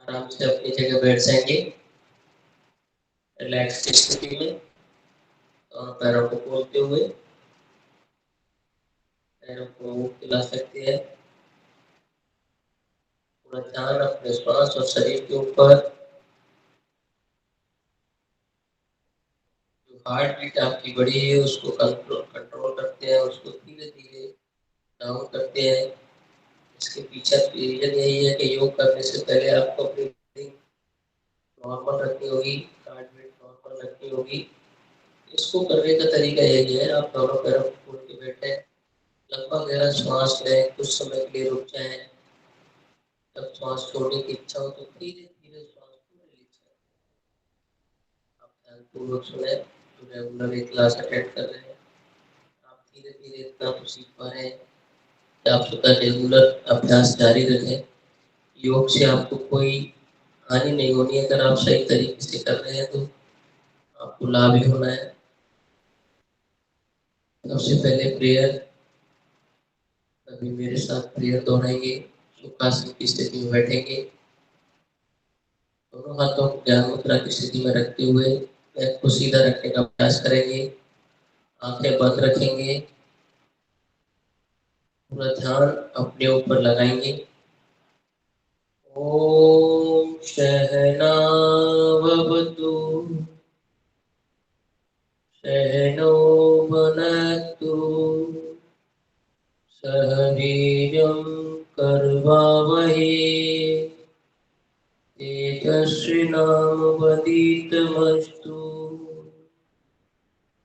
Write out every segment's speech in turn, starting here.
आराम से अपनी जगह बैठ जाएंगे रिलैक्स की स्थिति में। और पैरों को खोलते हुए पैरों को हिला सकते हैं। पूरा ध्यान अपने श्वास और शरीर के ऊपर। जो हार्ट बीट आपकी बढ़ी है उसको कंट्रोल करते हैं, उसको धीरे धीरे डाउन करते हैं। इसके पीछे रीजन यही है कि योग करने से पहले आपको अपनी ब्रीथिंग नॉर्मल रखनी होगी, हार्ट बीट नॉर्मल रखनी होगी। इसको करने का तरीका यही है, आप दोनों पैरों को खोल के बैठे, लंबा गहरा श्वास लें, कुछ समय के लिए रुक जाएं। जब श्वास छोड़ने की इच्छा हो तो धीरे धीरे श्वास को रिलीज करें। आप ध्यानपूर्वक सुने, जो रेगुलर एक क्लास अटेंड कर रहे हैं, आप धीरे धीरे इतना तो सीख पा रहे हैं कि आप उसका रेगुलर अभ्यास जारी रखें। योग से आपको कोई हानि नहीं होनी है, अगर आप सही तरीके से कर रहे हैं तो आपको लाभ ही होना है। सबसे पहले प्रेयर, अभी मेरे साथ प्रेयर दोहराएंगे। सुखासन की स्थिति में बैठेंगे, दोनों हाथों को ज्ञान मुद्रा की स्थिति में रखते हुए पैर को सीधा रखने का प्रयास करेंगे। आंखें बंद रखेंगे, पूरा ध्यान अपने ऊपर लगाएंगे। ओम सहना भवतु सहनो भुनक्तु सह वीर्यं कर्वावहै तेजस्विनावधीतमस्तु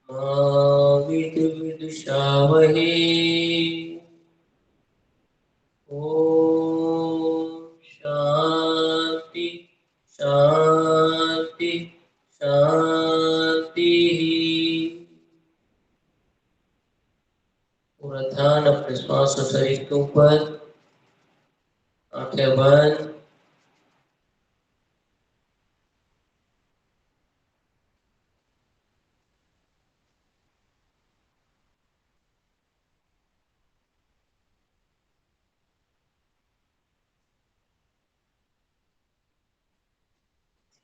मा विद्विषावहै। ओम शांति शांति शांति। पूरा ध्यान अपने श्वास और शरीर के ऊपर। आंखें बंद।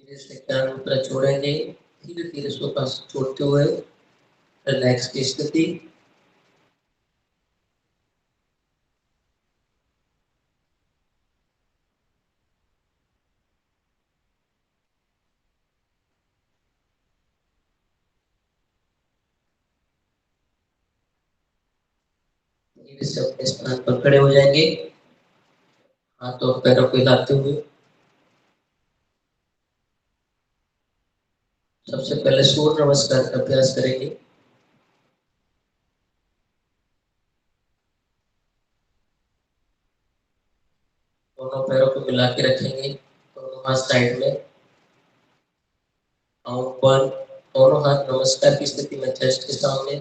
धीरे से ज्ञान मुद्रा छोड़ेंगे, धीरे धीरे श्वास छोड़ते हुए रिलैक्स की स्थिति। धीरे से अपने स्थान पर खड़े हो जाएंगे, हाथों और पैरों को हिलाते हुए। सबसे पहले सूर्य नमस्कार का अभ्यास करेंगे। दोनों पैरों को मिला के रखेंगे, दोनों हाथ साइड में, काउंट 1। दोनों हाथ नमस्कार की स्थिति में चेस्ट के सामने।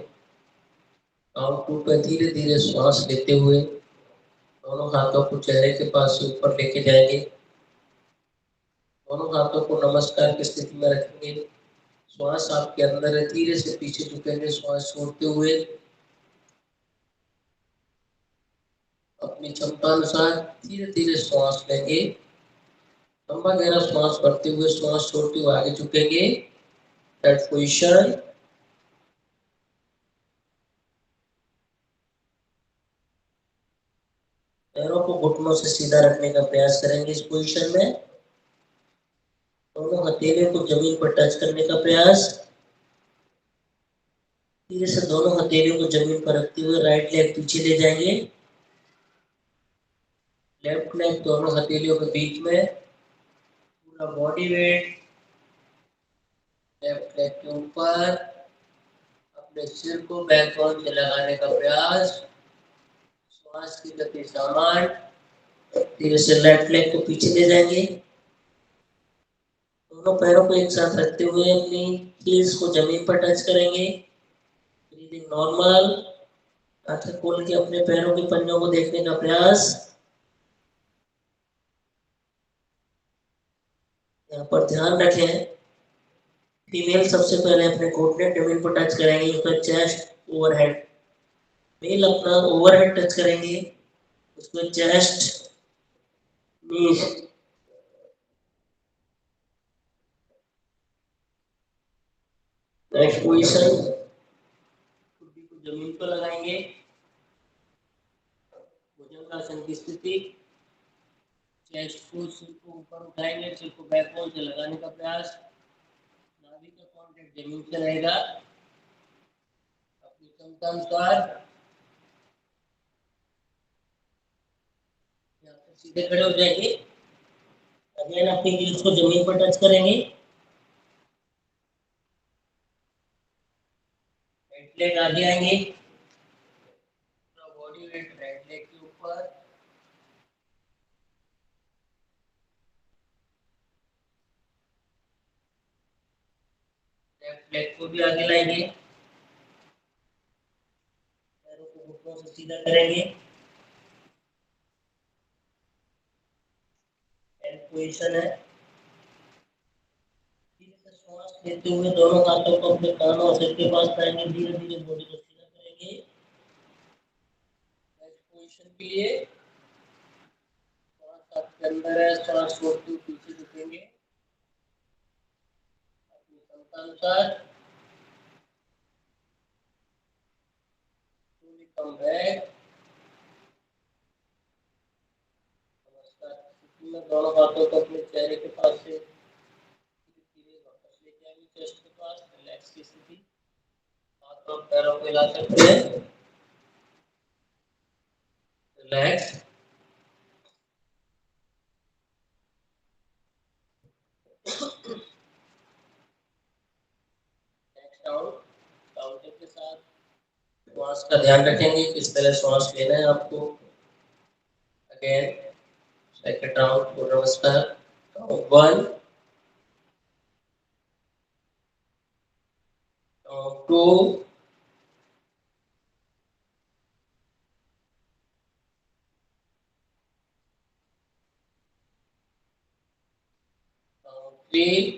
काउंट 2 पे धीरे धीरे श्वास लेते हुए दोनों हाथों को चेहरे के पास से ऊपर लेके जाएंगे। दोनों हाथों को नमस्कार की स्थिति में रखेंगे। श्वास आपके अंदर है, धीरे से पीछे झुकेंगे, श्वास छोड़ते हुए अपनी क्षमता अनुसार धीरे धीरे श्वास लेंगे। लंबा गहरा श्वास भरते हुए श्वास छोड़ते हुए आगे झुकेंगे। That position. पैरों को घुटनों से सीधा रखने का प्रयास करेंगे। इस पोजीशन में दोनों हथेलियों को जमीन पर टच करने का प्रयास। धीरे से दोनों हथेलियों को जमीन पर रखते हुए राइट लेग पीछे ले जाएंगे। लेफ्ट लेग दोनों हथेलियों के बीच में, पूरा बॉडी वेट लेफ्ट लेग के ऊपर। अपने सिर को बैकबोन से लगाने का प्रयास। श्वास की गति सामान्य। धीरे से लेफ्ट लेग को पीछे ले जाएंगे। दोनों पैरों को एक साथ रखते हुए अपनी हील्स को जमीन पर टच करेंगे। Breathing normal. आंखें खोल के अपने पैरों के पंजों को देखने का प्रयास। यहाँ पर ध्यान रखें, फीमेल सबसे पहले अपने घुटने जमीन पर टच करेंगे, उसका चेस्ट ओवरहेड। मेल अपना ओवरहेड टच करेंगे, उसमें चेस्ट नीज। नेक्स्ट पोजीशन, खुट्टी को जमीन पर लगाएंगे, भुजंगासन की स्थिति, चेस्ट को, सिर को ऊपर उठाएंगे, सिर को बैकबोन से लगाने का प्रयास, नाभि का कांटेक्ट जमीन से रहेगा। अपनी क्षमता अनुसार यहाँ पर सीधे खड़े हो जाएंगे, अगेन अपनी हील्स को जमीन पर टच करेंगे, राइट लेग आगे आएंगे, बॉडी वेट राइट लेग के ऊपर, लेफ्ट लेग को भी आगे लाएंगे, पैरों को घुटनों से सीधा करेंगे, एंड पोजीशन है। धीरे से श्वास लेते हुए दोनों हाथों को अपने कानों और सिर के पास लाएंगे, धीरे धीरे बॉडी को सीधा करेंगे। नेक्स्ट पोजीशन के लिए श्वास आपके अंदर है, श्वास छोड़ते हुए पीछे झुकेंगे, अपनी क्षमता अनुसार कम बैक, नमस्कार स्थिति में दोनों हाथों को अपने चेहरे के पास से धीरे वापस लेके आएंगे, चेस्ट के पास, रिलैक्स की स्थिति, हाथ और पैरों को हिला सकते हैं, रिलैक्स। नेक्स्ट डाउन, काउंटिंग के साथ श्वास का ध्यान रखेंगे, किस तरह श्वास लेना है आपको। अगेन सेकंड राउंड पूर्ण नमस्कार, count 1, count 2, count 3,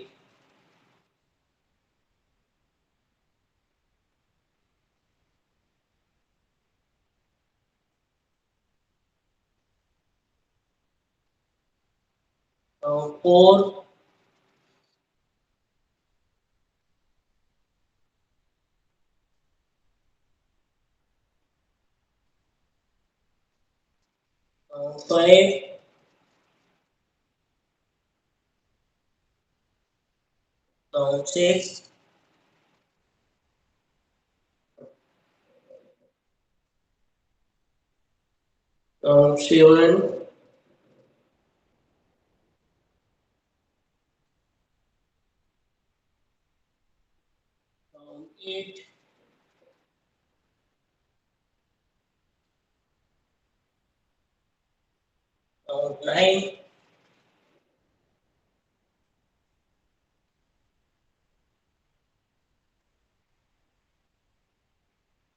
count 4, count 5, count 6, count 7, count 8, count 9,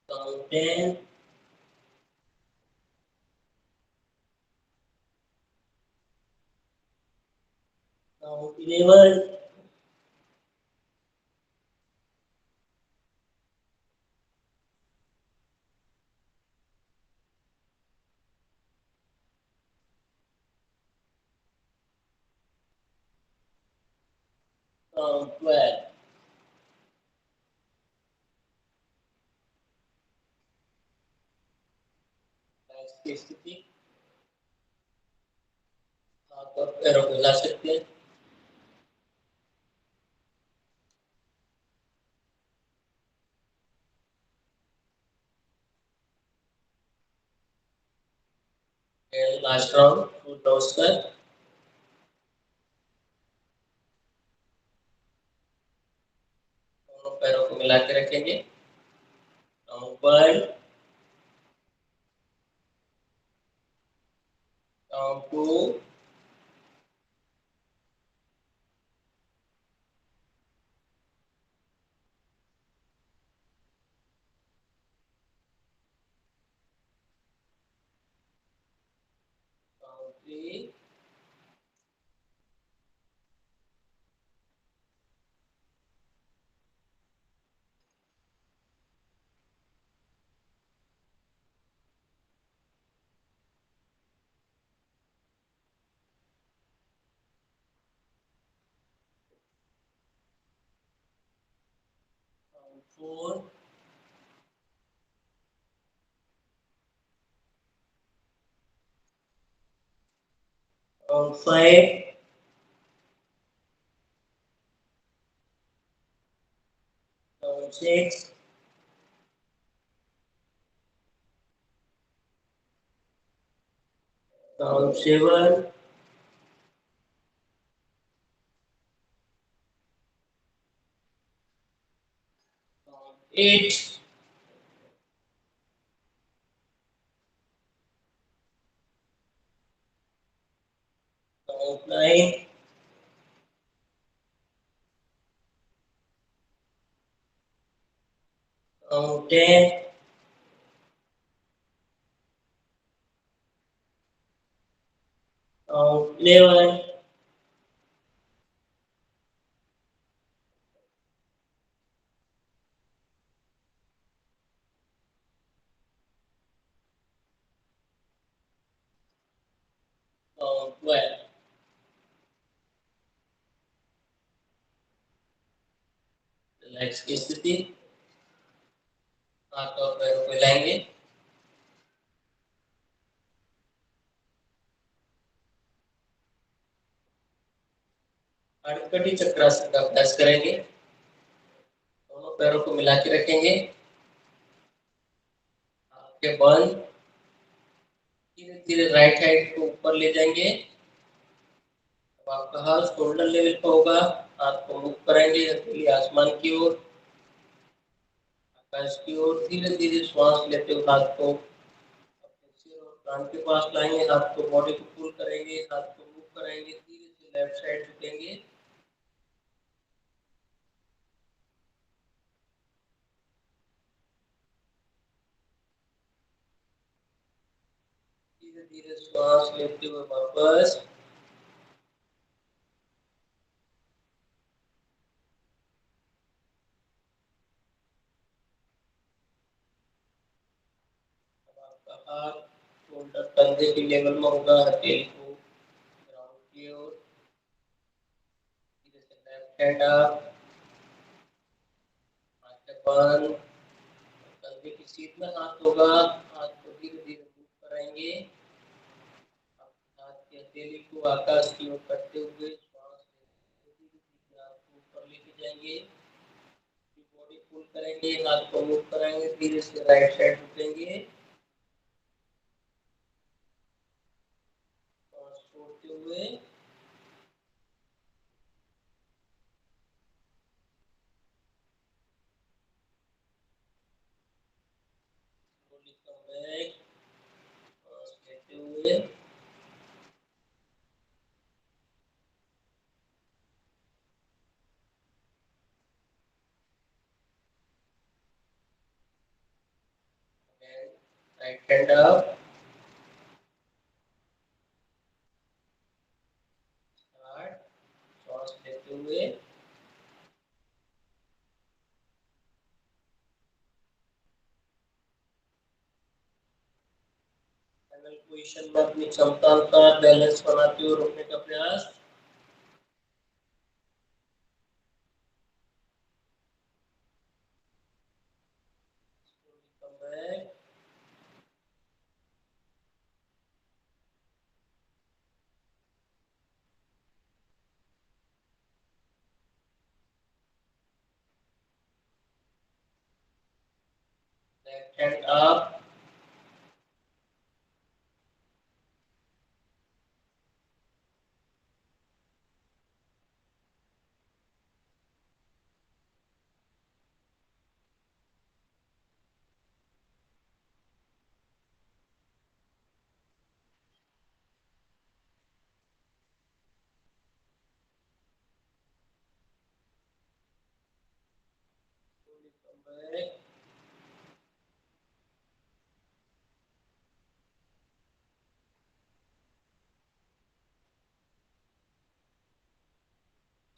count 10, count 11, count 12। की स्थिति, हाथ और पैरों को हिला सकते हैं, लास्ट राउंड फुल नमस्कार, दोनों पैरों को मिला के रखेंगे, काउंट 1, काउंट 2, काउंट 3, 4 5 6 7 8 9 10 11 12 रिलैक्स की स्थिति हाथ और पैरों को हिलाएंगे अड़कटी चक्रासन का अभ्यास करेंगे दोनों पैरों को मिला के रखेंगे आपके बल धीरे धीरे राइट हैंड को ऊपर ले जाएंगे अब आपका हाथ शोल्डर लेवल पर होगा हाथ को मुख करेंगे हथेली आसमान की ओर आकाश की ओर धीरे धीरे श्वास लेते हुए हाथ को अपने सिर और कान के पास लाएंगे हाथ को बॉडी को पुल करेंगे हाथ को मूव करेंगे धीरे से लेफ्ट साइड झुकेंगे धीरे धीरे श्वास लेते हुए वापस आपका हाथ शोल्डर कंधे के लेवल में होगा हथेली को ग्राउंड की ओर धीरे से लेफ्ट हैंड अप आंखें बंद कंधे की सीध में हाथ होगा हाथ को धीरे धीरे मूव करेंगे हाथ की हथेली को आकाश की ओर करते हुए श्वास धीरे धीरे हाथ को ऊपर लेके जाएंगे बॉडी पुल करेंगे हाथ को मूव कराएंगे धीरे से राइट साइड झुकेंगे और छोड़ते हुए कम बैक लेते हुए राइट हैंड अप स्टार्ट श्वास लेते हुए फाइनल पोजीशन में अपनी क्षमता अनुसार बैलेंस बनाते हुए रुकने का प्रयास come back left hand up come back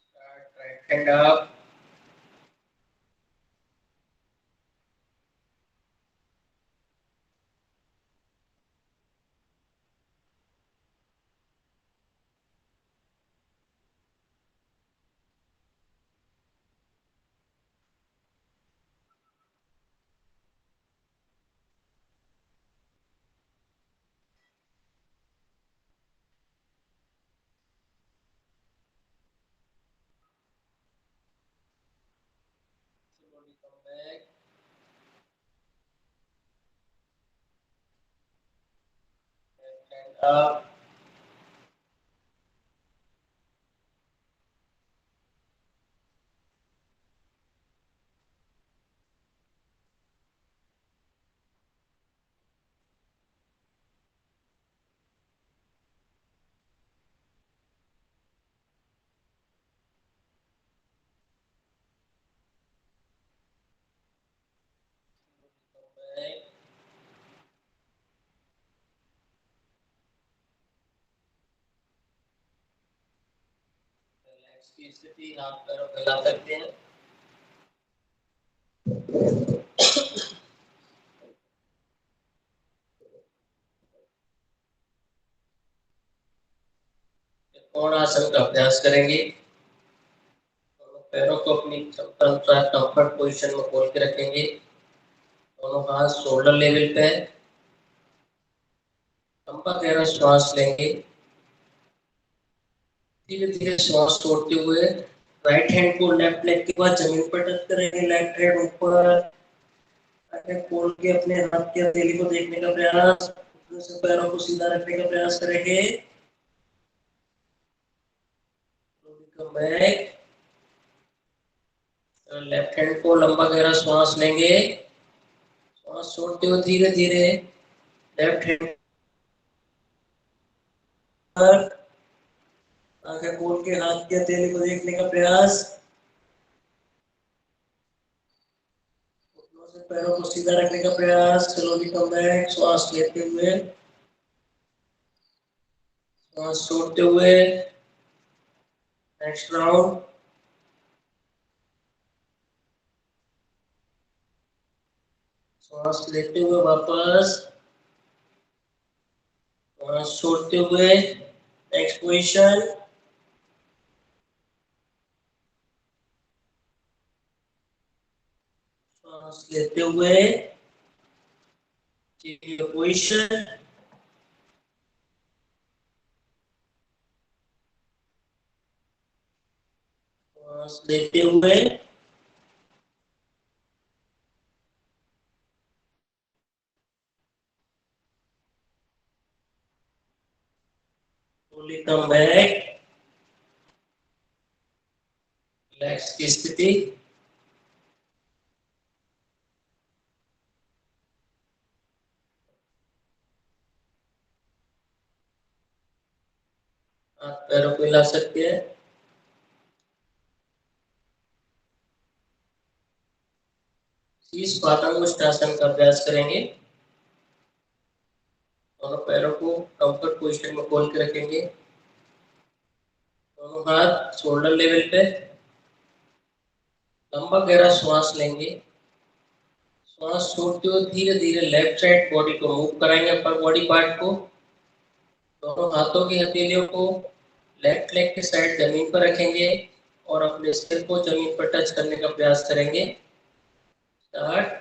start right hand up आप रिलैक्स की स्थिति, हाथ पैरों को हिला सकते हैं। त्रिकोण आसन का अभ्यास करेंगे। पैरों को अपनी क्षमता अनुसार कंफर्ट पोजीशन में खोल के रखेंगे। दोनों हाथ शोल्डर लेवल पे। लंबा गहरा श्वास लेंगे। धीरे धीरे श्वास छोड़ते हुए राइट हैंड को लेफ्ट लेग के बाद जमीन पर टच करेंगे। लेफ्ट हैंड ऊपर आगे खोल के अपने हाथ की हथेली को देखने का प्रयास, से पैरों को सीधा रखने का प्रयास करेंगे। लेफ्ट हैंड को लंबा गहरा श्वास लेंगे। श्वास छोड़ते हुए धीरे धीरे लेफ्ट हैंड पर आंखें खोल के हाथ की हथेली को देखने का प्रयास। से पैरों को सीधा रखने का प्रयास। Slowly come back. श्वास लेते हुए श्वास छोड़ते हुए नेक्स्ट राउंड। श्वास लेते हुए वापस, श्वास छोड़ते हुए नेक्स्ट पोजीशन। श्वास लेते हुए पोजीशन। श्वास लेते हुए slowly come back। रिलैक्स की स्थिति। आप पैरों को हिला सकते हैं। शीर्ष पादांगुष्ठासन का अभ्यास करेंगे। दोनों पैरों को कंफर्ट पोजीशन में खोल के रखेंगे। दोनों हाथ शोल्डर लेवल पे। लंबा गहरा श्वास लेंगे। श्वास छोड़ते हुए धीरे धीरे लेफ्ट साइड बॉडी को मूव कराएंगे, अपर बॉडी पार्ट को। दोनों हाथों की हथेलियों को लेफ्ट लेग के साइड जमीन पर रखेंगे और अपने सिर को जमीन पर टच करने का प्रयास करेंगे। स्टार्ट।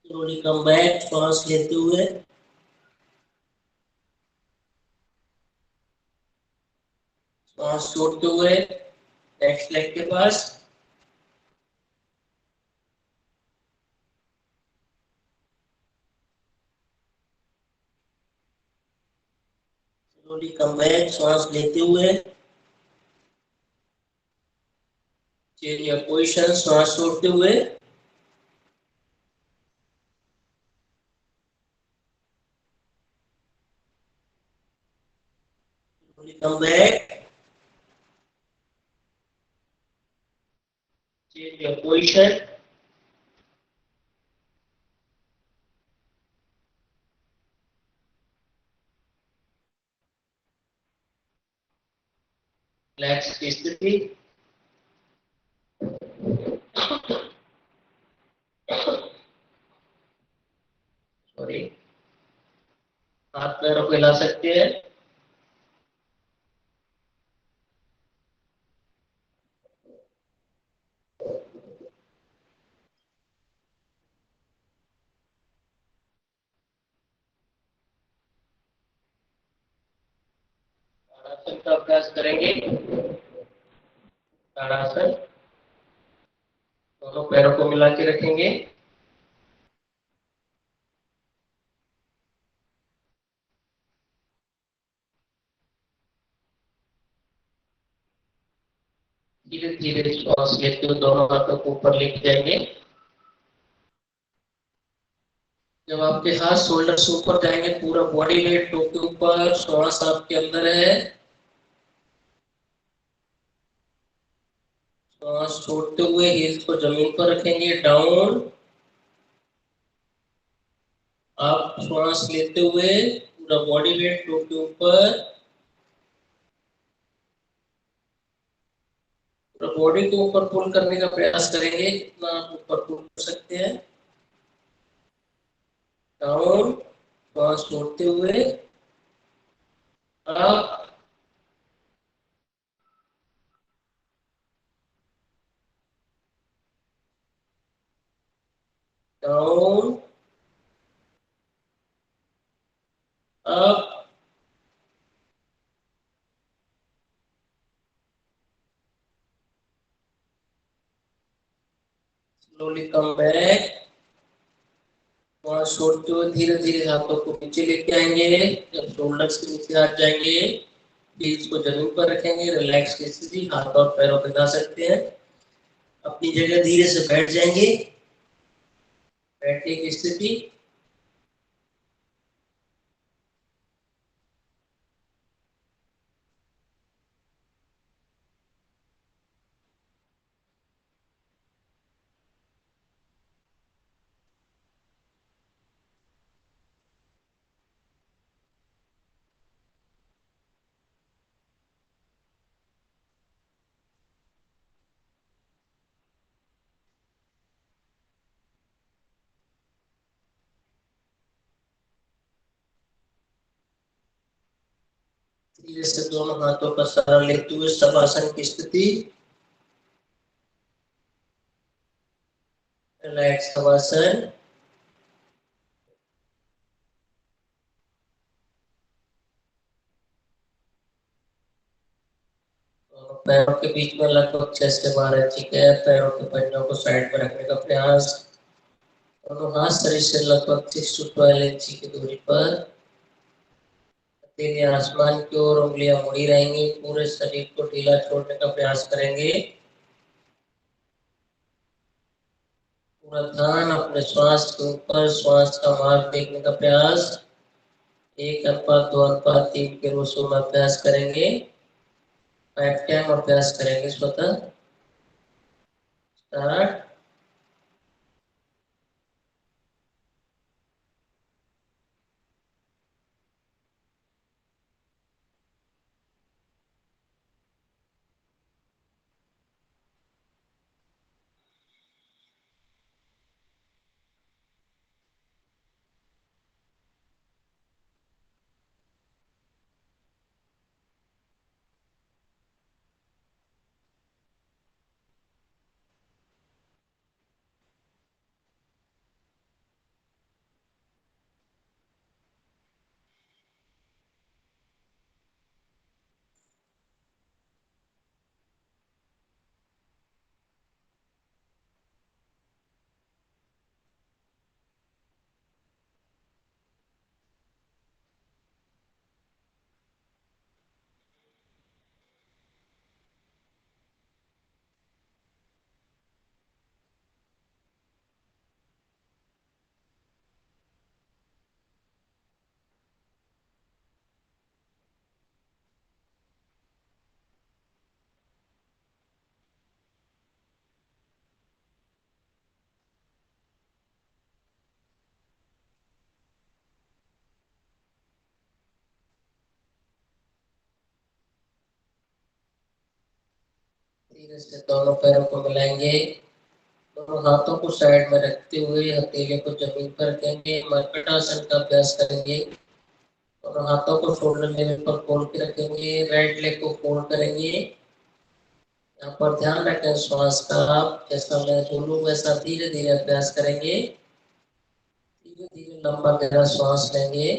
Slowly come back. श्वास लेते हुए श्वास छोड़ते हुए नेक्स्ट लेग के पास। Slowly come back. श्वास लेते हुए चेंज योर पोजीशन। श्वास छोड़ते हुए slowly come back. Change your position. Relax की स्थिति। सॉरी, हाथ पैरों को हिला सकते हैं। ताड़ासन का अभ्यास करेंगे। ताड़ासन, दोनों पैरों को मिला के रखेंगे। धीरे धीरे श्वास लेते हुए दोनों हाथों को ऊपर लेके जाएंगे। जब आपके हाथ शोल्डर से ऊपर जाएंगे, पूरा बॉडी वेट टो के ऊपर, श्वास आपके अंदर है। श्वास छोड़ते हुए हील्स को जमीन पर रखेंगे, डाउन। आप श्वास लेते हुए पूरा बॉडी वेट टो के ऊपर, पूरा बॉडी को ऊपर पुल करने का प्रयास करेंगे, जितना आप ऊपर पुल कर सकते हैं। डाउन, श्वास छोड़ते हुए up, down, up, slowly come back. श्वास छोड़ते हुए धीरे धीरे हाथों को नीचे लेके आएंगे। जब शोल्डर्स के नीचे हाथ जाएंगे, हील्स को जमीन पर रखेंगे, रिलैक्स की स्थिति, हाथ और पैरों पे ला सकते हैं। अपनी जगह धीरे से बैठ जाएंगे, बैठने की स्थिति। धीरे से दोनों हाथों का सहारा लेते हुए शवासन की स्थिति, रिलैक्स शवासन। पैरों के बीच में लगभग 6 से 12 इंच की है। पैरों के पंजों को साइड में रखने का प्रयास। दोनों हाथ शरीर से लगभग 6 to 12 इंच की दूरी पर। हथेली आसमान की ओर, उंगलियां मुड़ी रहेंगी। पूरे शरीर को ढीला छोड़ने का प्रयास करेंगे। पूरा ध्यान अपने श्वास के ऊपर, श्वास का मार्ग देखने का प्रयास। 1 अनुपात 2 अनुपात 3 के रूप में अभ्यास करेंगे। 5 टाइम अभ्यास करेंगे स्वतः। स्टार्ट। धीरे से दोनों पैरों को मिलाएंगे। दोनों हाथों को साइड में रखते हुए हथेली को जमीन पर रखेंगे। मर्कटासन का अभ्यास करेंगे। दोनों हाथों को शोल्डर लेवल पर फोल्ड के रखेंगे। राइट लेग को फोल्ड करेंगे। यहाँ पर ध्यान रखें श्वास का। आप जैसा मैं बोलूं वैसा धीरे धीरे अभ्यास करेंगे। धीरे धीरे लंबा गहरा श्वास लेंगे।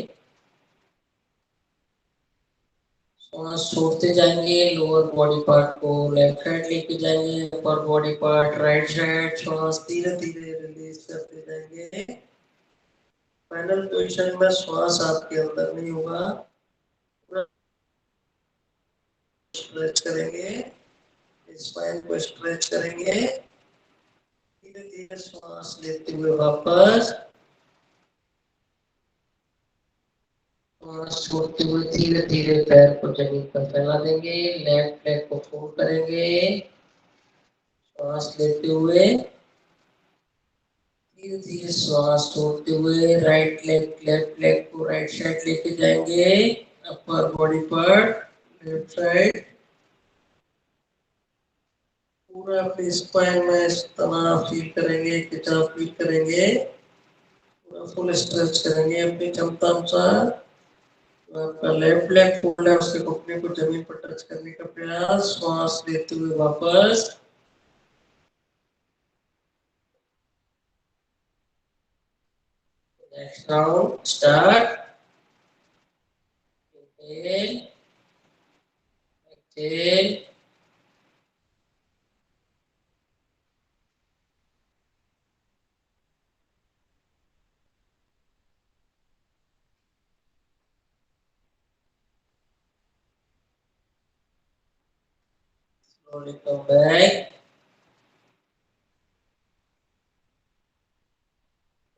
सांस छोड़ते जाएंगे, लोअर बॉडी पार्ट को लेफ्ट साइड लेके जाएंगे, upper body part right side, सांस धीरे धीरे रिलीज करते जाएंगे। फाइनल पोजीशन में श्वास आपके अंदर नहीं होगा, पूरा स्ट्रेच करेंगे, स्पाइन को स्ट्रेच करेंगे, धीरे धीरे श्वास लेते हुए वापस, सांस छोड़ते हुए धीरे धीरे पैर को जमीन पर फैला देंगे, लेफ्ट लेग को फोल्ड करेंगे, श्वास लेते हुए धीरे धीरे श्वास छोड़ते हुए राइट लेग लेफ्ट लेग को राइट साइड लेके जाएंगे, upper body part left side, पूरा अपने स्पाइन में तनाव फील करेंगे, खिंचाव फील करेंगे, पूरा फुल स्ट्रेच करेंगे अपनी क्षमता अनुसार। तो आपका लेफ्ट लेग फोल्ड है, उसके घुटने को जमीन पर टच करने का प्रयास, श्वास लेते हुए वापस, next round start, inhale, exhale, slowly come back,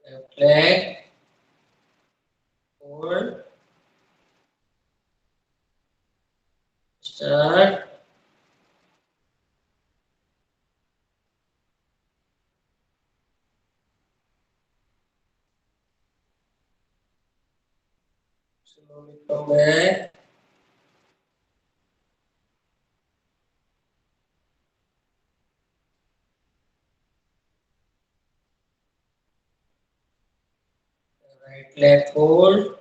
left leg, hold, start, slowly come back, right leg hold,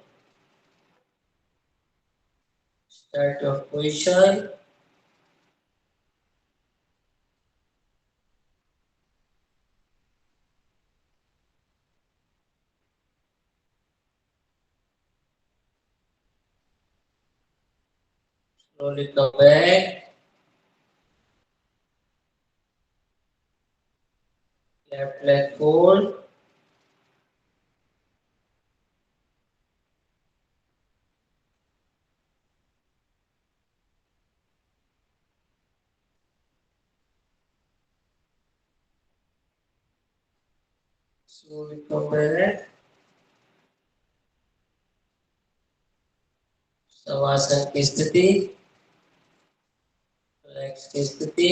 start your position, slowly come back, left leg hold, slowly come back, shavasana की स्थिति, relax की स्थिति,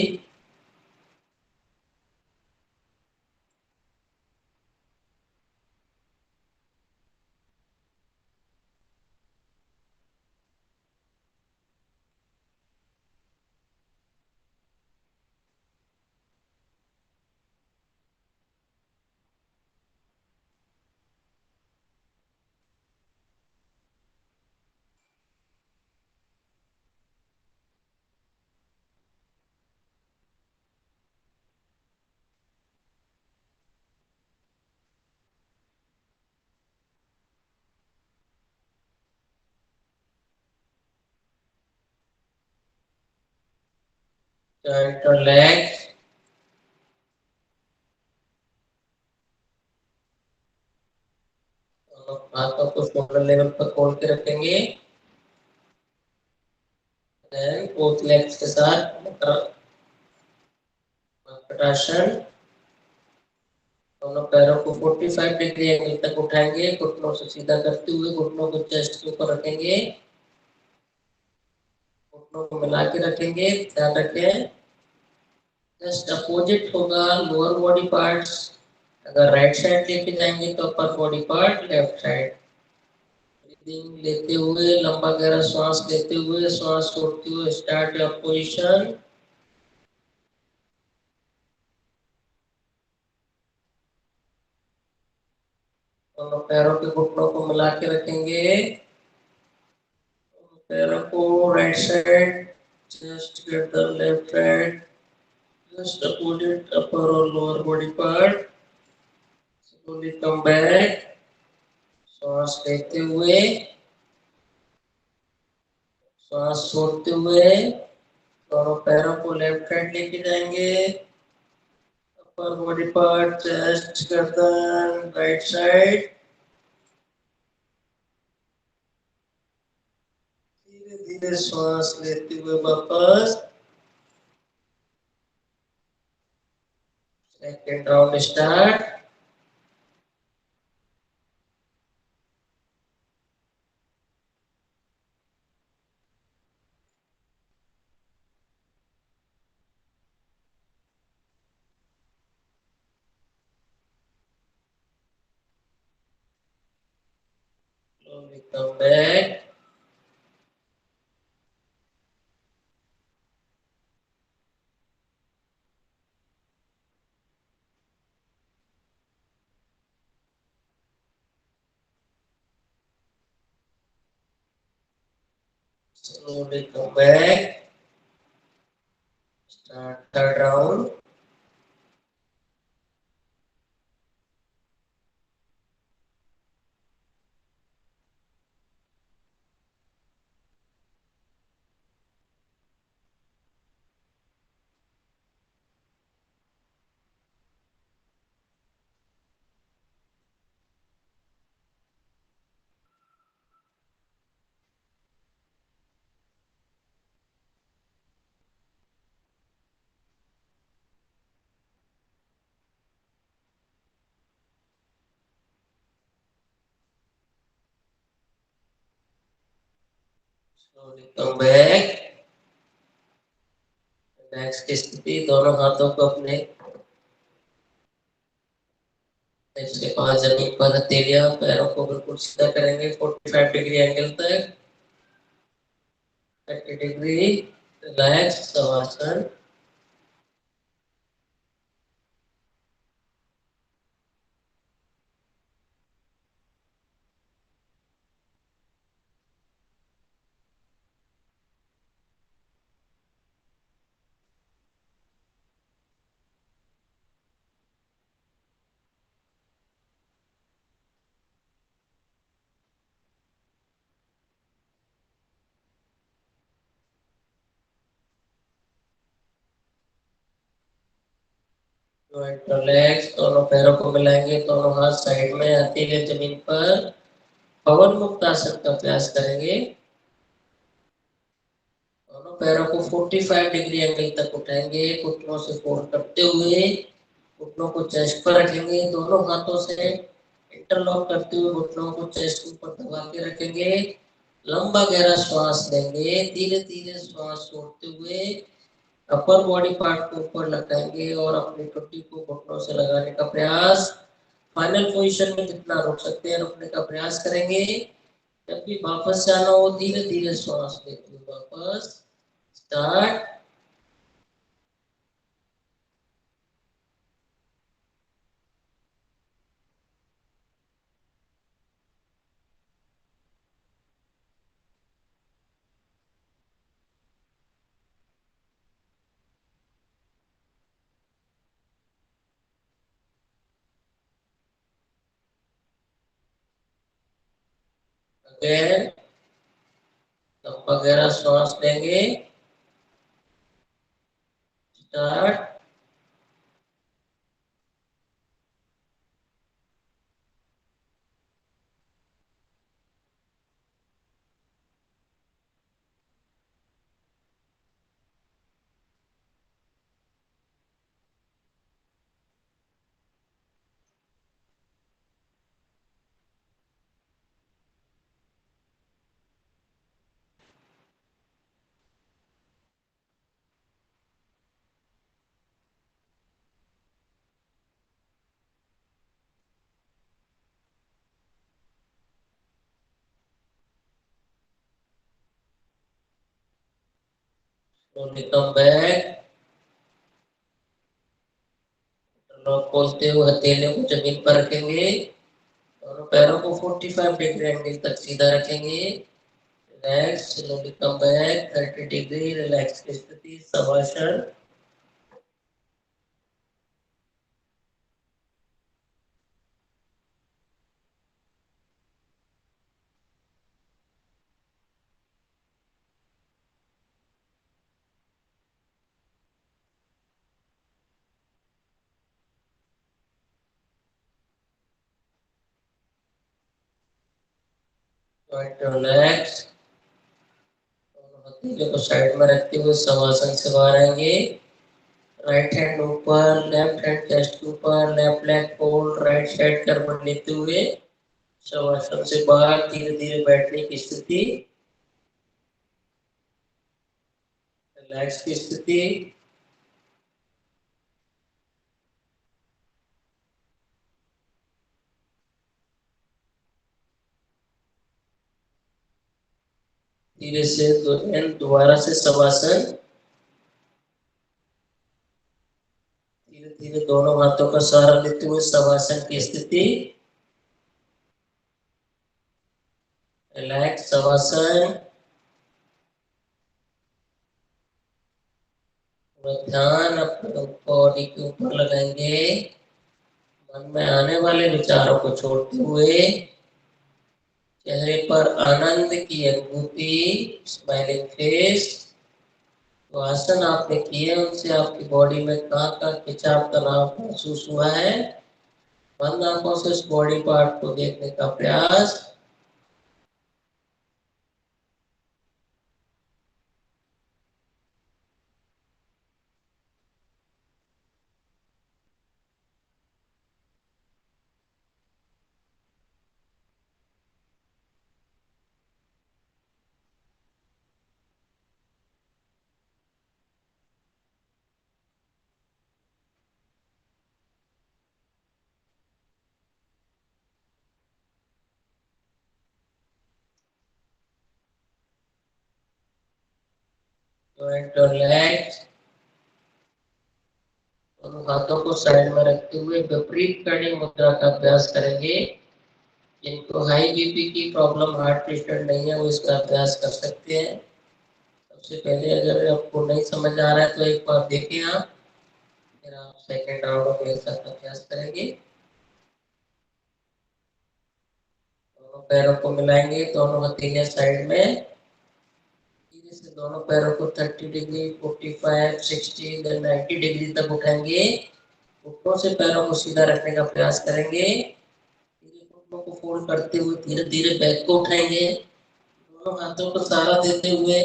joint और legs, हाथों को shoulder level पर खोल के रखेंगे, देन बोथ लेग्स के साथ पटाशन, दोनों पैरों को 45 डिग्री एंगल तक उठाएंगे, घुटनों से सीधा करते हुए घुटनों को चेस्ट के ऊपर रखेंगे, घुटनों को मिला के रखेंगे, ध्यान रखें जस्ट अपोजिट होगा लोअर बॉडी पार्ट्स, अगर राइट साइड लेके जाएंगे तो upper body part left side. Breathing लेते हुए लंबा गहरा श्वास लेते हुए श्वास छोड़ते हुए स्टार्ट योर पोजीशन, दोनों पैरों के घुटनों को मिला के रखेंगे, पैरों को राइट साइड, चेस्ट के अंदर लेफ्ट साइड, जस्ट अपोजिट अपर और lower body part, slowly come back, श्वास लेते हुए श्वास छोड़ते हुए दोनों पैरों को लेफ्ट हैंड लेके जाएंगे, अपर बॉडी पार्ट, चेस्ट, गर्दन, राइट साइड। धीरे धीरे श्वास लेते हुए वापस। Second round start. Slowly come back. Slowly come back. Start third round. Slowly come back. Next की स्थिति, दोनों हाथों को अपने इसके पास जमीन पर हथेलियां, पैरों को बिल्कुल सीधा करेंगे 45 डिग्री एंगल तक। 30 डिग्री रिलैक्स शवासन। रिलैक्स, दोनों पैरों को मिलाएंगे, दोनों हाथ साइड में, हथेली जमीन पर। पवन मुक्त आसन का अभ्यास करेंगे। दोनों पैरों को 45 डिग्री एंगल तक उठाएंगे, घुटनों से फोल्ड करते हुए घुटनों को चेस्ट पर रखेंगे, दोनों हाथों से इंटरलॉक करते हुए घुटनों को चेस्ट के ऊपर दबा के रखेंगे। लंबा गहरा श्वास लेंगे, धीरे धीरे श्वास छोड़ते हुए अपर बॉडी पार्ट को ऊपर लगाएंगे और अपनी टुट्टी को घुटनों से लगाने का प्रयास। फाइनल पोजीशन में जितना रुक सकते हैं रुकने का प्रयास करेंगे। जब भी वापस जाना हो, धीरे धीरे श्वास लेते हुए वापस। स्टार्ट। अगेन लंबा गहरा श्वास लेंगे। Start. slowly come back। Lock खोलते हुए हथेलियों को जमीन पर रखेंगे, दोनों पैरों को 45 डिग्री एंगल तक सीधा रखेंगे। Relax, slowly come back 30 degree relax की स्थिति, शवासन। Point relax. हथेलियों को साइड में रखते हुए शवासन से बाहर आएंगे। राइट हैंड ऊपर, लेफ्ट हैंड चेस्ट के ऊपर, left leg fold, right side करवट लेते हुए शवासन से बाहर धीरे धीरे बैठने की स्थिति, रिलैक्स की स्थिति। धीरे से दोबारा से शवासन। धीरे धीरे दोनों हाथों का सहारा लेते हुए शवासन की स्थिति, रिलैक्स शवासन। ध्यान अपने बॉडी के ऊपर लगाएंगे। मन में आने वाले विचारों को छोड़ते हुए चेहरे पर आनंद की अनुभूति, स्माइलिंग फेस। तो आसन आपने किए उनसे आपकी बॉडी में कहाँ कहाँ खिंचाव तनाव महसूस हुआ है, बंद आंखों से उस बॉडी पार्ट को देखने का प्रयास। जॉइंट और लेग्स, दोनों हाथों को साइड में रखते हुए विपरीत करनी मुद्रा का अभ्यास करेंगे। जिनको हाई बीपी की प्रॉब्लम, हार्ट पेशेंट नहीं है, वो इसका अभ्यास कर सकते हैं। सबसे पहले अगर आपको नहीं समझ आ रहा है तो एक बार देखें आप, फिर आप सेकेंड राउंड में मेरे साथ अभ्यास करेंगे। दोनों पैरों को मिलाएंगे, दोनों हथेलियां साइड में। धीरे से दोनों पैरों को 30 डिग्री, 45, 60, देन 90 डिग्री तक उठाएंगे। घुटनों से पैरों को सीधा रखने का प्रयास करेंगे। धीरे घुटनों को फोल्ड करते हुए धीरे धीरे बैक को उठाएंगे। दोनों हाथों को सहारा देते हुए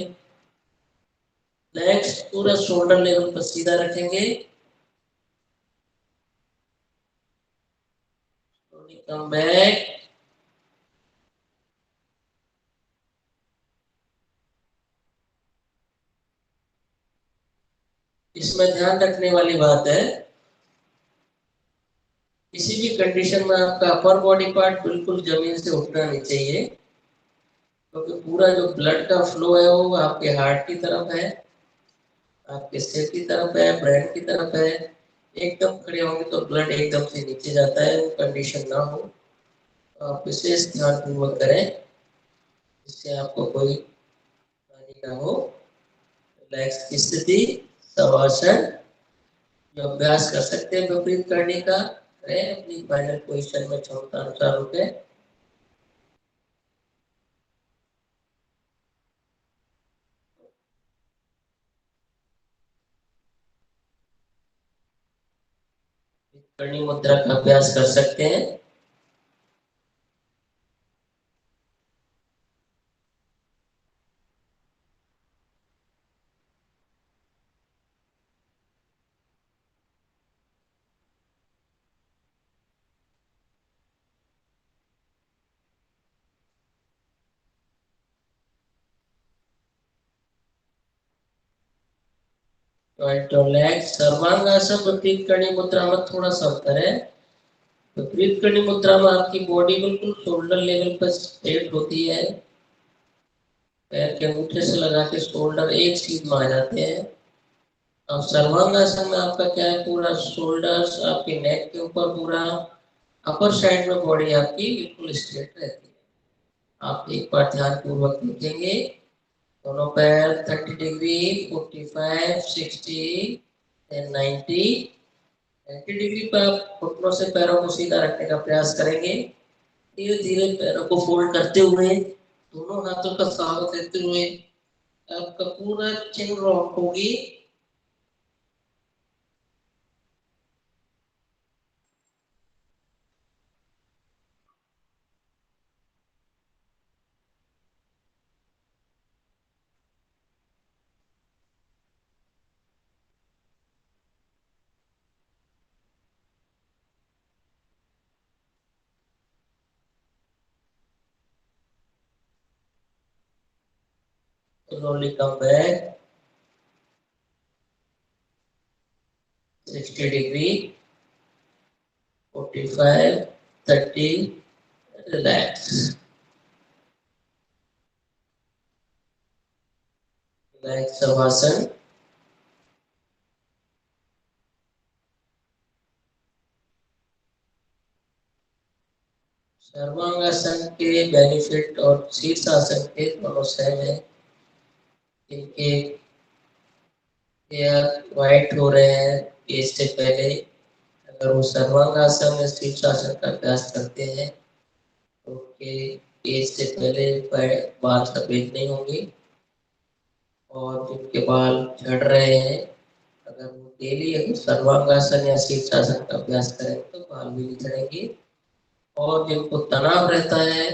लेग्स पूरा शोल्डर लेवल पर सीधा रखेंगे। Come back. इसमें ध्यान रखने वाली बात है, किसी भी कंडीशन में आपका अपर बॉडी पार्ट बिल्कुल जमीन से उठना नहीं चाहिए, क्योंकि पूरा जो ब्लड का फ्लो है वो आपके हार्ट की तरफ है, आपके सिर की तरफ है, ब्रेन की तरफ है। एकदम खड़े होंगे तो ब्लड एकदम से नीचे जाता है, वो कंडीशन ना हो। तो आप विशेष ध्यान पूर्वक करें, जिससे आपको कोई हानि ना हो। रिलैक्स की स्थिति, शवासन। जो अभ्यास कर सकते हैं विपरीत करने का, करें। अपनी फाइनल पोजीशन में क्षमता अनुसार रुके। करनी मुद्रा का अभ्यास कर सकते हैं। जॉइंट और लेग, सर्वांगासन विपरीत करनी मुद्रा में थोड़ा सा अंतर है। विपरीत करनी मुद्रा में आपकी बॉडी बिल्कुल शोल्डर लेवल पर स्ट्रेट होती है। पैर के अंगूठे से लगा के शोल्डर एक सीध में आ जाते हैं। अब सर्वांगासन में आपका क्या है, पूरा शोल्डर्स आपके नेक के ऊपर, पूरा अपर साइड में बॉडी आपकी बिल्कुल स्ट्रेट रहती है। आप एक बार ध्यान पूर्वक देखेंगे। दोनों पैर 30 डिग्री, 45, 60, 90। 90 डिग्री पर आप घुटनों से पैरों को सीधा रखने का प्रयास करेंगे। धीरे धीरे पैरों को फोल्ड करते हुए, दोनों हाथों का सहारा देते हुए आपका पूरा चिन रॉक होगी। slowly come back 60 degree, 45, 30, relax. Relax Savasana. Sarvangasana के बेनिफिट और शीर्षासन के दोनों सेम है। इनके हेयर व्हाइट हो रहे हैं एज से पहले, अगर वो सर्वांगासन या शीर्षासन का अभ्यास करते हैं तो उनके एज से पहले बाल सफेद नहीं होंगे। और जिनके बाल झड़ रहे हैं, अगर वो डेली अगर सर्वांगासन या शीर्षासन का अभ्यास करें तो बाल भी नहीं झड़ेंगे। और जिनको तनाव रहता है,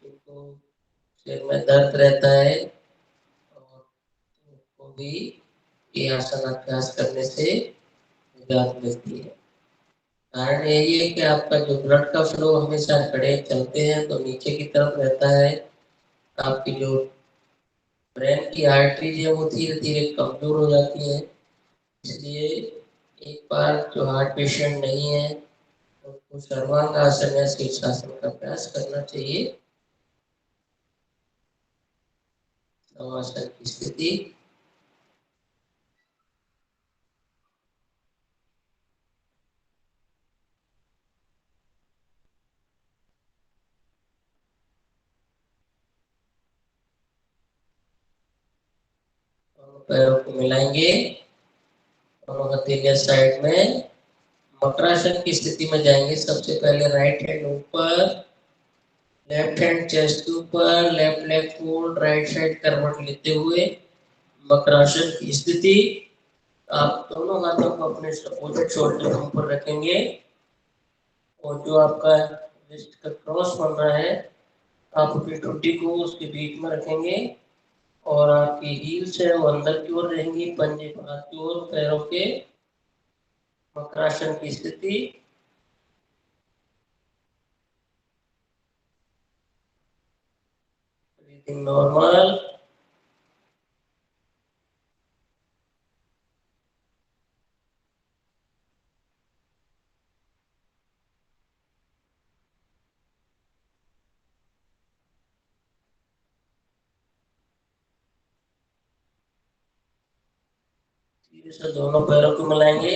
जिनको सिर में दर्द रहता है, और उनको भी ये आसन अभ्यास करने से निजात मिलती है। कारण यही है कि आपका जो ब्लड का फ्लो हमेशा खड़े चलते हैं तो नीचे की तरफ रहता है। आपकी जो ब्रेन की आर्टरीज है वो धीरे धीरे कमजोर हो जाती है। इसलिए एक बार जो हार्ट पेशेंट नहीं है उनको सर्वांगासन या शीर्षासन का अभ्यास करना चाहिए। शवासन की स्थिति, पैरों को मिलाएंगे, दोनों हथेलियां साइड में, मकरासन की स्थिति में जाएंगे। सबसे पहले राइट हैंड ऊपर, लेफ्ट हैंड चेस्ट के ऊपर, left leg fold, right side करवट लेते हुए मकरासन की स्थिति। आप दोनों हाथों को अपने अपोजिट शोल्डर के ऊपर रखेंगे और जो आपका रिस्ट का क्रॉस बन रहा है आप अपनी टुट्टी को उसके बीच में रखेंगे और आपकी हील्स है वो अंदर की ओर रहेंगी, पंजे बाहर की ओर, पैरों के मकरासन की स्थिति। Breathing normal. धीरे से दोनों पैरों को मिलाएंगे,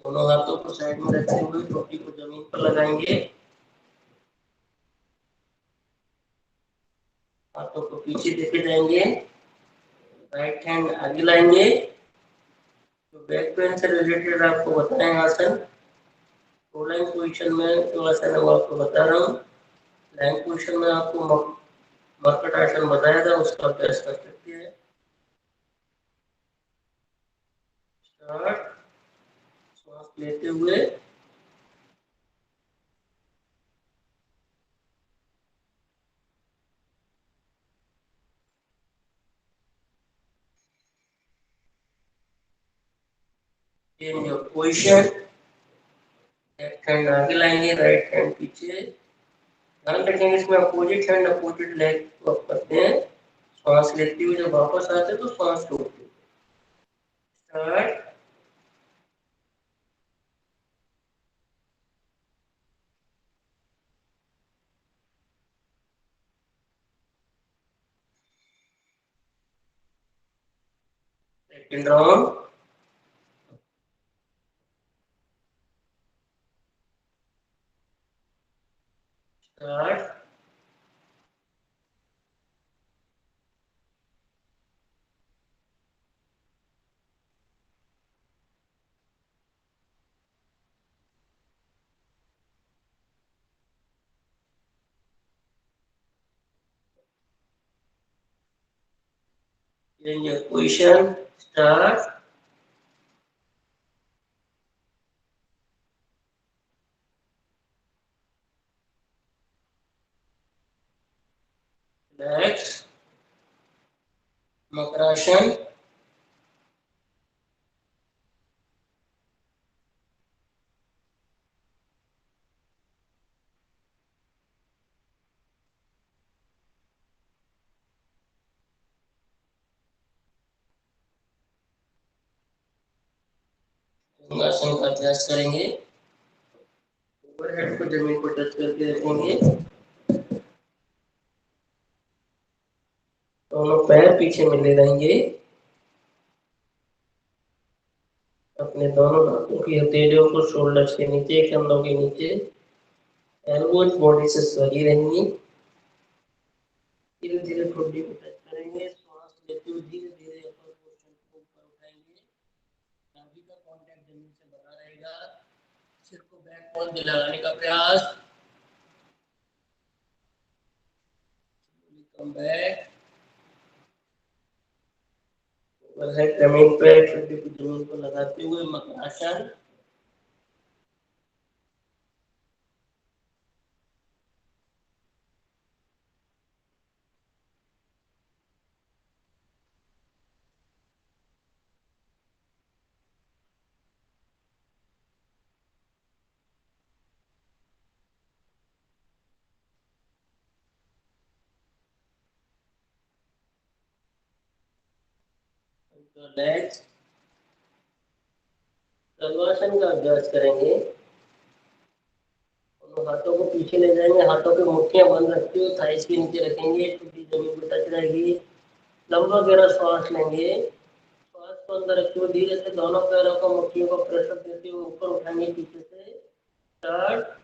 दोनों हाथों को साइड में रखते हुए टोपी को जमीन पर लगाएंगे, हाथों को पीछे देके जाएंगे, राइट हैंड आगे लाएंगे। तो बैक पेन से रिलेटेड आपको बताएं आसन, लाइन पोजीशन में जो आसन है वो आपको बता रहा हूँ। लाइन पोजीशन में आपको मरकट आसन बताया था, उसका अभ्यास कर सकते हैं। स्टार्ट। सांस लेते हुए change your position, left hand आगे लाएंगे, राइट हैंड पीछे। ध्यान रखेंगे इसमें अपोजिट हैंड अपोजिट लेग को आप करते हैं। सांस लेते हुए जब वापस आते हैं तो सांस छोड़ते हैं। Start. Second round. Start. Change your position. Start. Relax. Makarasana. Bhujangasana का अभ्यास करेंगे। ओवरहेड को जमीन को टच करके रखेंगे। दोनों पैर पीछे मिले रहेंगे। अपने दोनों हाथों की हथेलियों को शोल्डर्स के नीचे, कंधों के नीचे, एल्बोज बॉडी से लगी रहेंगी। धीरे धीरे ठोड़ी को टच करेंगे। श्वास लेते हुए धीरे धीरे अपर पोर्शन को ऊपर उठाएंगे। नाभि का कांटेक्ट जमीन से बना रहेगा। सिर को बैक बोन में लगाने का प्रयास। Come back. ओवरहेड जमीन पे ठोड़ी को जमीन को लगाते हुए मकरासन। नेक्स्ट तलवासन का अभ्यास करेंगे। हाथों को पीछे ले जाएंगे। हाथों की मुट्ठियां बंद रखते हुए थाइस के नीचे रखेंगे। ठुड्डी जमीन पर टच रहेगी। लंबा गहरा श्वास लेंगे। श्वास को अंदर रखते हुए धीरे से दोनों पैरों को मुट्ठियों को प्रेशर देते हुए ऊपर उठाएंगे पीछे से। स्टार्ट।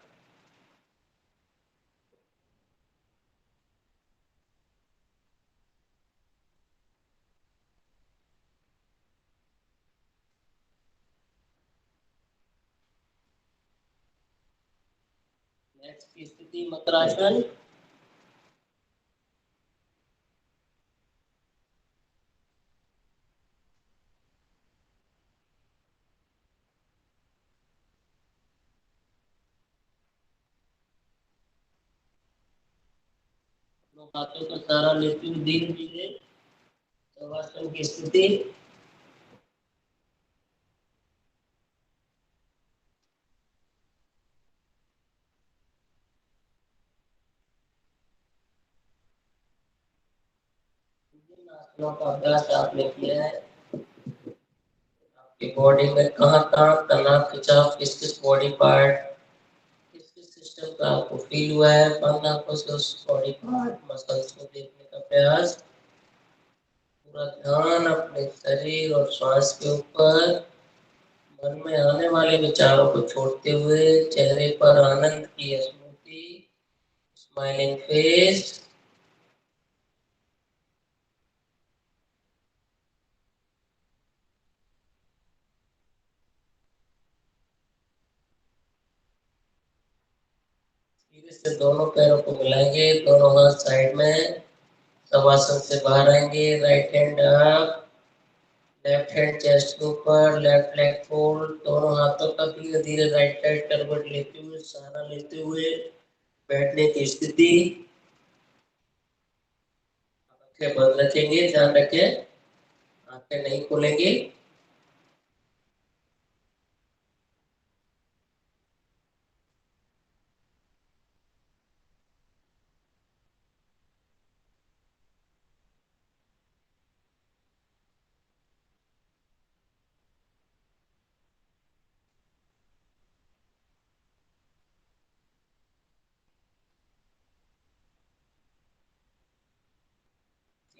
नेक्स्ट की स्थिति मकरासन। हाथों का सहारा लेते हुए धीरे धीरे शवासन की स्थिति। आसनों का अभ्यास आपने किया है। आपकी बॉडी में कहाँ कहाँ तनाव खिंचाव, किस किस बॉडी पार्ट, किस किस सिस्टम का आपको फील हुआ है। बंद आंखों से उस बॉडी पार्ट मसल्स को देखने का प्रयास। पूरा ध्यान अपने शरीर और श्वास के ऊपर। मन में आने वाले विचारों को छोड़ते हुए चेहरे पर आनंद की स्मृति, स्माइलिंग फेस। धीरे से दोनों पैरों को मिलाएंगे। दोनों हाथ साइड में। शवासन से बाहर आएंगे। Right hand up, left hand chest के ऊपर, लेफ्ट लेग फोल्ड। दोनों हाथों का धीरे धीरे राइट साइड करवट लेते हुए, सहारा लेते हुए बैठने की स्थिति। आंखें बंद रखेंगे। ध्यान रखें आंखें नहीं खोलेंगे।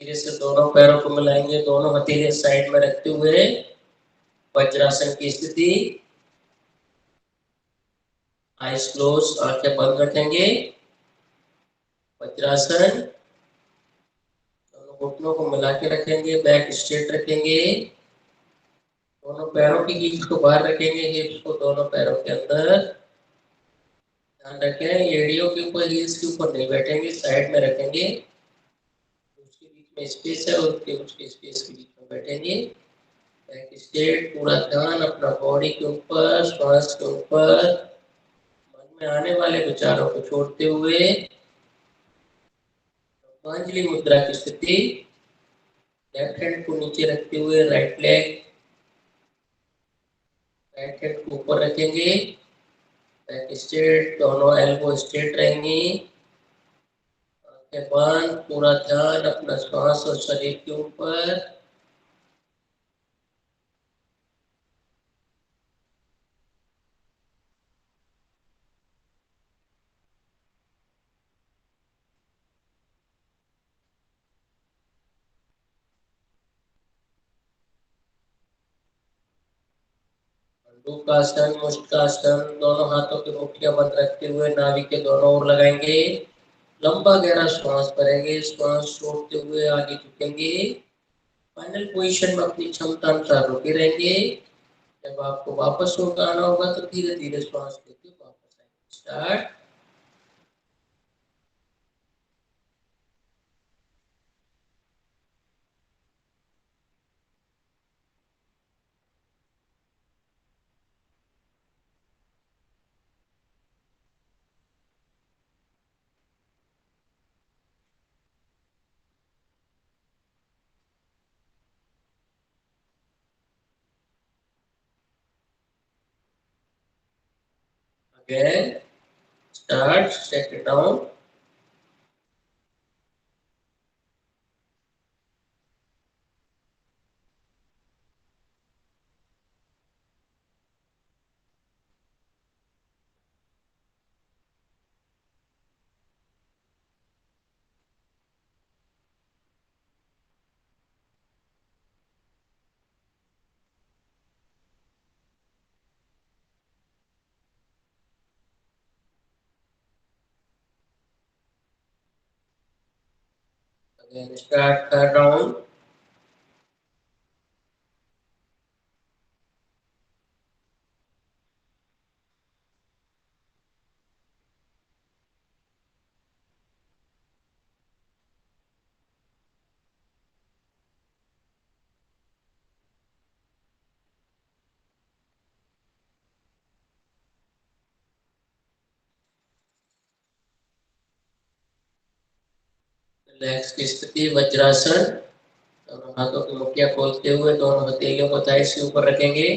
धीरे से दोनों पैरों को मिलाएंगे। दोनों हथेली साइड में रखते हुए वज्रासन की स्थिति। आइज क्लोज, आंखें बंद रखेंगे। वज्रासन। दोनों घुटनों को मिला के रखेंगे। बैक स्ट्रेट रखेंगे। दोनों पैरों की हील्स को बाहर रखेंगे। हिप्स को दोनों पैरों के अंदर। ध्यान रखें एड़ियों के ऊपर, हील्स के ऊपर नहीं बैठेंगे, साइड में रखेंगे। उसके बीच में स्पेस है, उसके स्पेस के बीच में बैठेंगे। Back straight. पूरा ध्यान अपना बॉडी के ऊपर, श्वास के ऊपर। मन में आने वाले विचारों को छोड़ते हुए अंजलि मुद्रा की स्थिति। लेफ्ट हैंड को नीचे रखते हुए राइट लेग, राइट हैंड को ऊपर रखेंगे। Back straight. दोनों एल्बो स्ट्रेट रहेंगी। आंखें बंद। पूरा ध्यान अपना श्वास और शरीर के ऊपर। मंडूकासन, मुष्टासन, दोनों हाथों की मुट्ठियां बंद रखते हुए नाभि के दोनों ओर लगाएंगे। लंबा गहरा श्वास भरेंगे, श्वास छोड़ते हुए आगे झुकेंगे। फाइनल पोजीशन में अपनी क्षमता अनुसार रुके रहेंगे। जब आपको वापस होकर आना होगा तो धीरे धीरे श्वास लेके वापस आएंगे। Start. Again start, set it down. Again start, third round. Relax की स्थिति, वज्रासन। दोनों हाथों की मुट्ठियां खोलते हुए दोनों हथेलियों को थाइस के ऊपर रखेंगे।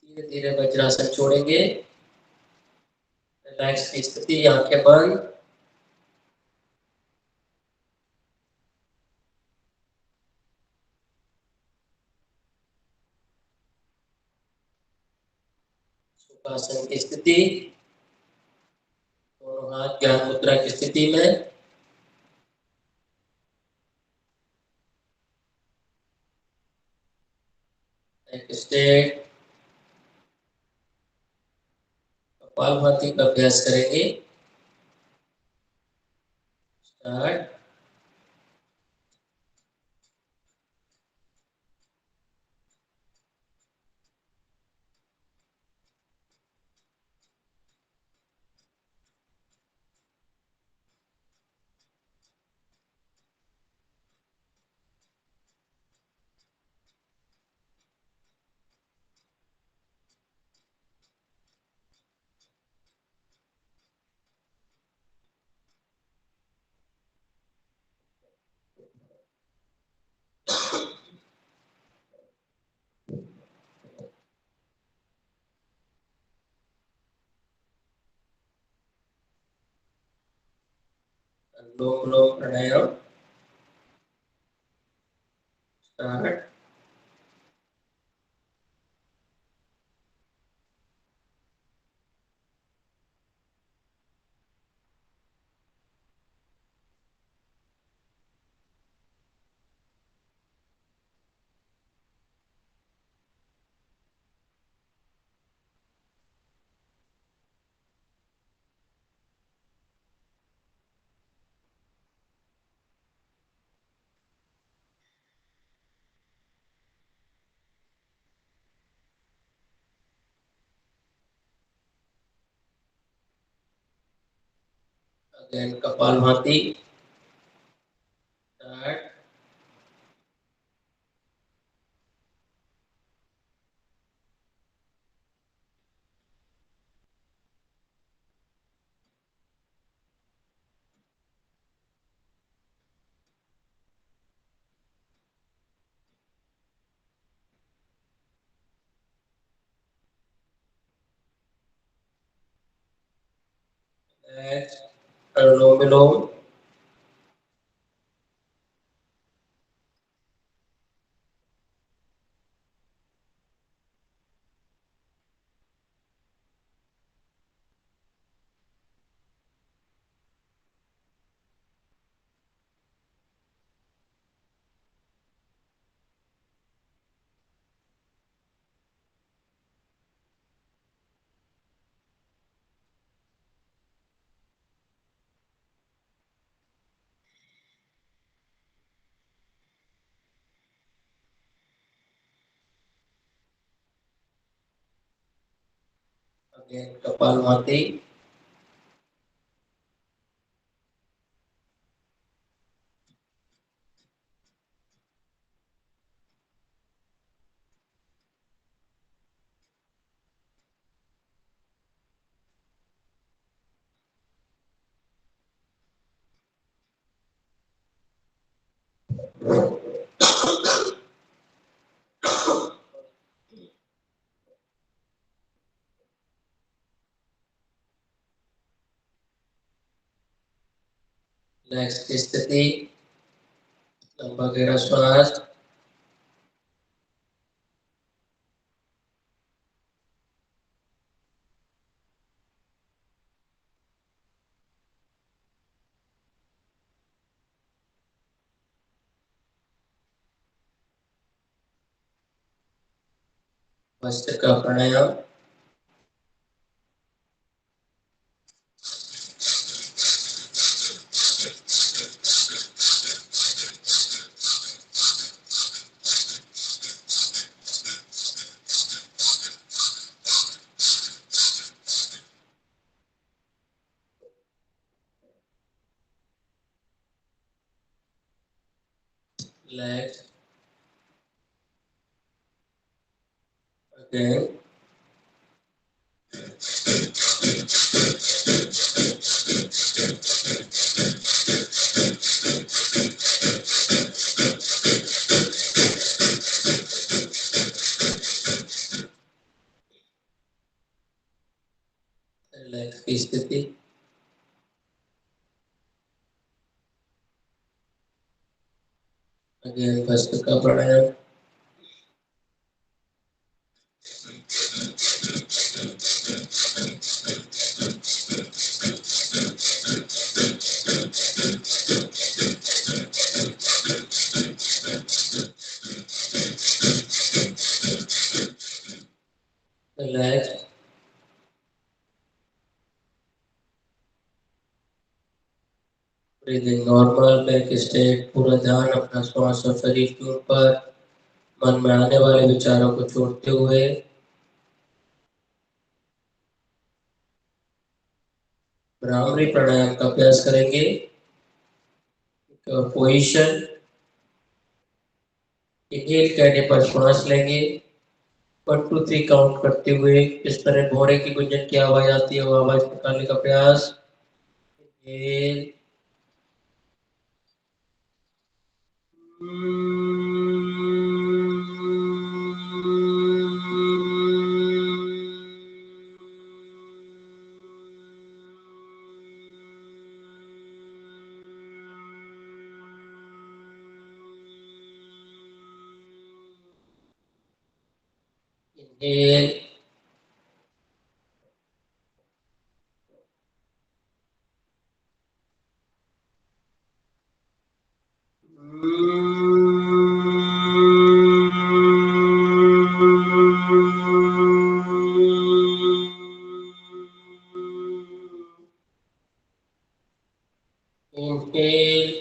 धीरे धीरे वज्रासन छोड़ेंगे। रिलैक्स की स्थिति, आंखें बंद। सुखासन की स्थिति। दोनों हाथ ज्ञान मुद्रा की स्थिति में। नेक्स्ट स्टेट, कपालभाति का अभ्यास करेंगे। Start. Anulom Vilom Pranayama. Start. Again Kapalbhati. Start. Next, Anulom Vilom. Again, Kapalbhati. Next की स्थिति, लंबा गहरा श्वास। Bhastrika Pranayama. Relax. Again. Relax की स्थिति। Again Bhastrika Pranayama. Relax. Breathing normal, back straight, पूरा ध्यान अपना श्वास और शरीर के ऊपर, मन में आने वाले विचारों को छोड़ते हुए भ्रामरी प्राणायाम का अभ्यास करेंगे। पोजीशन, इनहेल कहने पर श्वास लेंगे, 1 2 3 काउंट करते हुए इस तरह भौरे की गुंजन की आवाज आती है वो आवाज निकालने का प्रयास। इनहेल, इनहेल, inhale,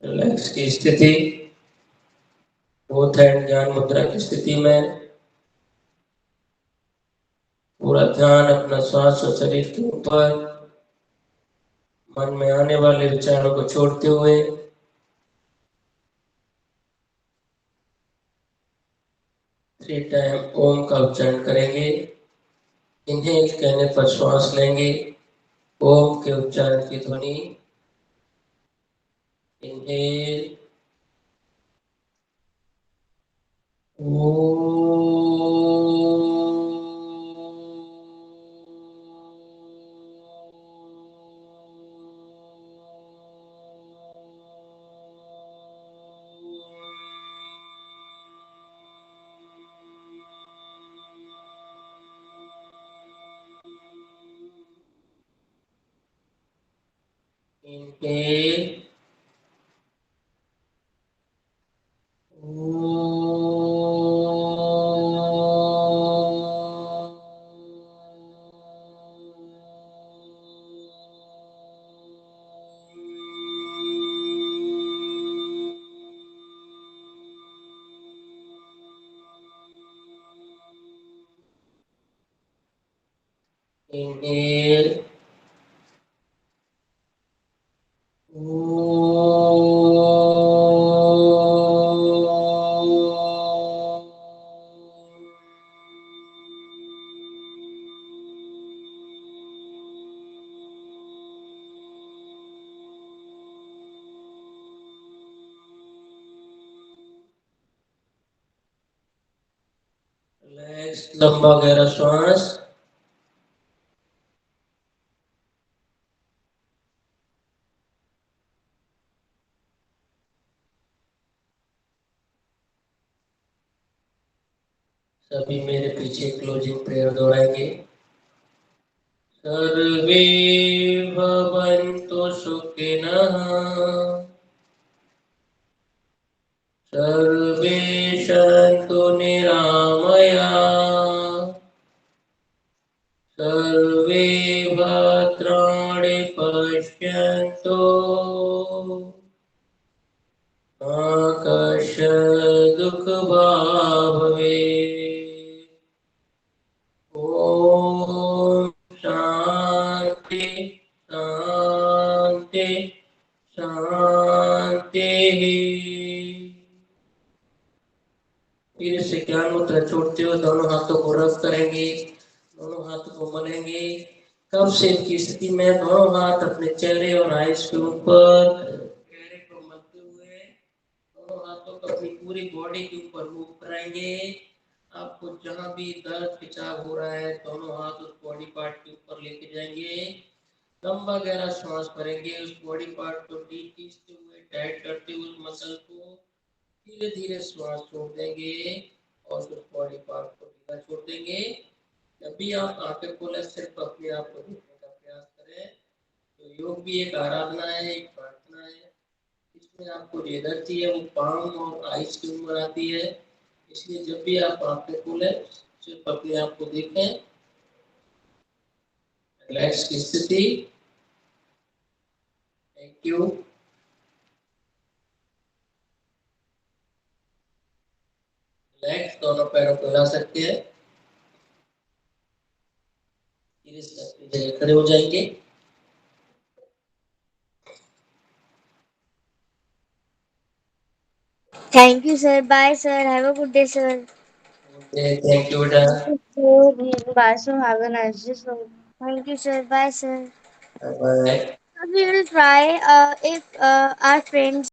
रिलैक्स की स्थिति, बोथ हैंड ज्ञान मुद्रा की स्थिति में पूरा ध्यान अपना श्वास और शरीर के ऊपर, मन में आने वाले विचारों को छोड़ते हुए 3 टाइम ओम का उच्चारण करेंगे। इनहेल कहने पर श्वास लेंगे, ओम के उच्चारण की ध्वनि। Inhale, inhale, Inhale. रिलैक्स, लंबा गहरा श्वास। सभी मेरे पीछे क्लोजिंग प्रेयर दोहराएंगे। सर्वे भवन्तु सुखिनः, सर्वे सन्तु निरामयाः, सर्वे भद्राणि पश्यन्तु, मा कश्चित् दुःखभाग् भवेत्। ॐ शान्ति शान्ति शान्तिः। फिर से ज्ञान मुद्रा छोड़ते हुए दोनों हाथों को रब करेंगे, दोनों हाथों को मलेंगे। कब से की स्थिति में दोनों हाथ अपने चेहरे और आइस के ऊपर चेहरे को मलते हुए दोनों हाथों को अपनी पूरी बॉडी के ऊपर मूव कराएंगे। आपको जहां भी दर्द खिंचाव हो रहा है दोनों हाथ उस बॉडी पार्ट के ऊपर लेके जाएंगे। लंबा गहरा श्वास भरेंगे, उस बॉडी पार्ट को डीप खींचते हुए टाइट करते हुए उस मसल को धीरे धीरे श्वास छोड़ देंगे और उस बॉडी पार्ट को ढीला छोड़ देंगे। जब भी आप आंखें खोलें सिर्फ अपने आप को देखने का प्रयास करें। तो योग भी एक आराधना है, एक प्रार्थना है। इसमें आपको जो एनर्जी है वो पाम और आइस के ऊपर आती है। इसलिए जब भी आप आंखें खोलें सिर्फ अपने आप को देखें। रिलैक्स की स्थिति। Thank you. रिलैक्स, दोनों पैरों को हिला सकते हैं। धीरे से अपनी जगह खड़े हो जाएंगे। Thank you, sir. Bye, sir. Have a good day, sir. Thank you बेटा। Thank you, sir. Bye, sir. Have a nice day, sir. Thank you, sir. Bye, sir. Bye bye. We will try if our friends